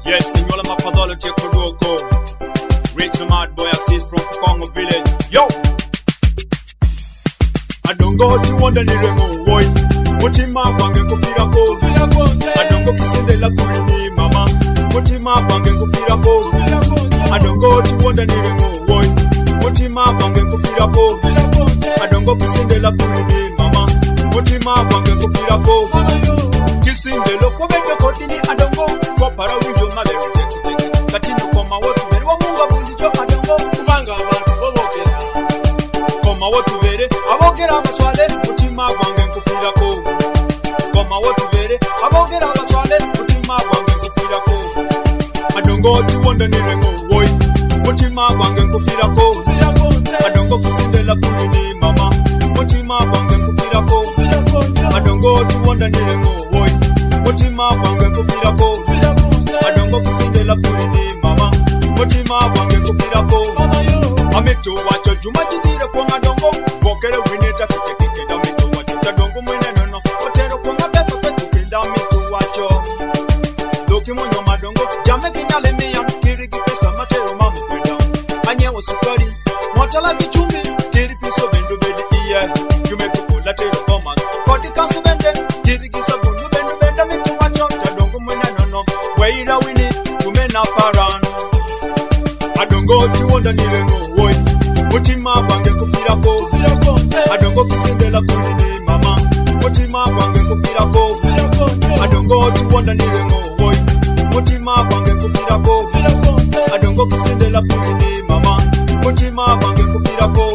Yes, Senyola Mapadology Kodoko. Rich the mad boy assist from Congo village. Yo! Adongo ti wanda ni remo boy. Mutima bange kufira ko. Adongo kisende la kurini mama. Mutima bange kufira ko. Adongo ti wanda ni remo boy. Mutima bange kufira ko. Adongo kisende la kurini mama. Mutima bange kufira ko. Kisinde lo kobeke kodini adongo. Kwa para winjo malere teke. Katino koma wotu beri wa munga bundijo adongo. Kubanga abantu bobokera. Koma wotu beri abogera amaswale. Mutima bange kufira ko. Koma wotu beri abogera amaswale. Mutima bange kufira ko. Adongo ti wanda ni rengo boy. Mutima bange kufira ko. Adongo kisinde la kurini mama. Mutima bange kufira ko. Adongo ti wanda ni rengo boy. Mutima bange kufira ko. Adongo kisinde la kurini mama. Mutima bange kufira ko. Ameto wacho juma jidire kwa adongo. Bokere wineta kete da meto wacho tadongo mwene nono. Otero kwa ngabesa kwetu kenda meto wacho. Doki mwenyo madongo jame kinyale miyan. Kirigi pesa matero mamu kwenda. Anye wasukari mwatala kichumi. Kiri piso bendu bedi iye. Jume kukula tero komas. Koti kansu bende. Kirigi sabundu bendu benda meto wacho. Tadongo mwene nono. Weira wini tumena paran. Adongo ti wanda ni rengo woy. Mutima bange kufira ko. Adongo kisinde la kurini mama. Mutima bange kufira ko. Adongo ti wanda ni rengo woy. Mutima bange kufira ko. Adongo kisinde la kurini mama. Mutima bange kufira ko.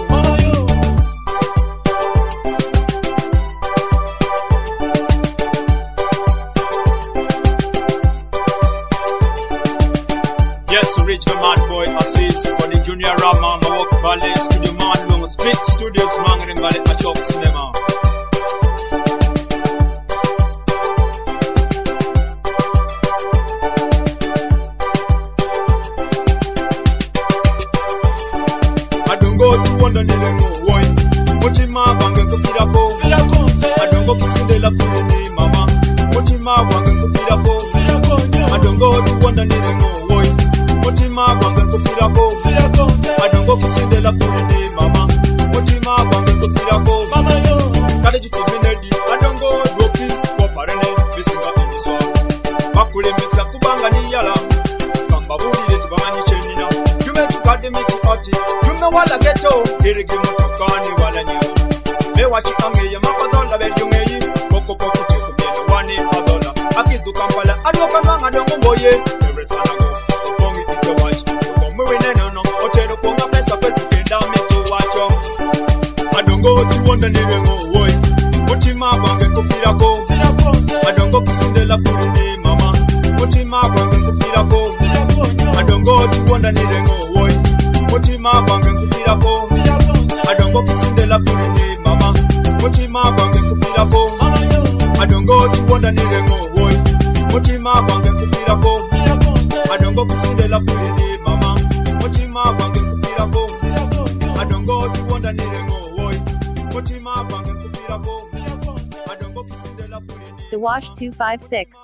Yes, original mad boy assist for the junior rap man, my work valley studio man, long street studios, mangering valley, a chop cinema. Adongo tu wanda ni rengo boy. Mutima bange kufira ko. Adongo kisinde la kurini mama. Mutima bange kufira ko. Adongo tu wanda ni rengo boy. Mutima bange kufira ko. Adongo kisinde la kurini mama. Mutima bange kufira ko. Kale jitimine di adongo dopi kwa parene bisinga iniswa. Bakule mesa kubanga ni yala. Kamba buli letu banyi chenina. Jume tukade mitu ati. Jume wala geto. Kirigi mutukani wala nyewa. Mewa chikange ya mapadola bedungeyi. Koko chiku miena wani padola. Akidu kampala adoka nanga adongo mboye. Ewe sana go. Kongi ite wachi. Komwe nenono. Otero konga pesa kwetu kenda mitu wacho. Adongo ti wanda ni rengo woy. Mutima bange kufira ko. Adongo kisinde la kurini mama. Mutima bange kufira ko. Adongo ti wanda ni rengo woy. Mutima bange kufira ko. Adongo kisinde la kurini mama. Mutima bange kufira ko. Adongo ti wanda ni rengo woy. Mutima bange kufira ko. Adongo kisinde la kurini mama. Mutima bange kufira ko. Adongo ti wanda ni rengo woy. Mutima bange kufira ko. Adongo kisinde la kurini. The Wash 256.